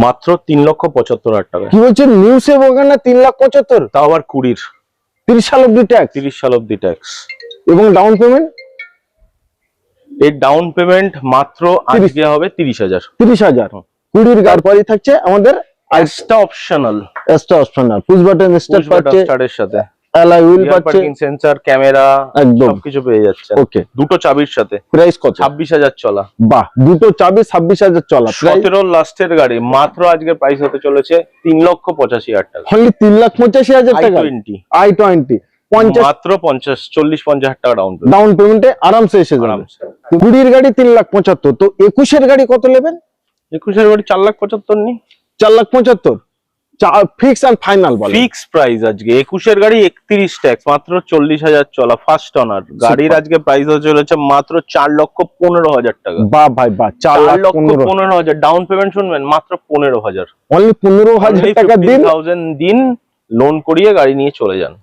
মাত্র 3,75,000 টাকা। কি বলছেন, নিউ সেভ ওয়াগন 3,75,000, তাও আবার 20 30 সাল অব্দি ট্যাক্স, 30 সাল অব্দি ট্যাক্স। এবং ডাউন পেমেন্ট? এর ডাউন পেমেন্ট মাত্র আজকে হবে 30,000। 30,000। 20 গাড়ি পরে থাকছে আমাদের extra optional, extra optional push button start পাচ্ছে, স্টার্টের সাথে অ্যালয় হুইল রিয়ার পাচ্ছে, পার্কিং সেন্সর, ক্যামেরা, একদম সবকিছু পেয়ে যাচ্ছে। ওকে। দুটো চাবির সাথে। প্রাইস কত? 26,000 চলা। বাহ, দুটো চাবি 26,000 চলা। 17 লাস্টের গাড়ি, মাত্র আজকে প্রাইস হতে চলেছে 3,85,000 টাকা। অনলি 3,85,000 টাকা। i20 i20 50 মাত্র 40-50,000 টাকা ডাউন পেমেন্ট। ডাউন পেমেন্টে আরামসে এসে যাবে। আরামসে। 20 গাড়ি 3,75,000, তো 21 গাড়ি কত নেবেন? 21 গাড়ি 4,75,000 নি। 4,75,000 ফিক্স এন্ড ফাইনাল বলে। ফিক্স প্রাইস আজকে। 21 গাড়ি 31 ট্যাক্স, মাত্র 40,000 চলা, ফার্স্ট ওনার গাড়ির আজকে প্রাইস হতে চলেছে মাত্র 4,15,000 টাকা। বাহ ভাই বাহ, 4,15,000 ডাউন পেমেন্ট শুনবেন, মাত্র 15,000। অনলি 15,000 টাকা দিন, দিন লোন করিয়ে গাড়ি নিয়ে চলে যান।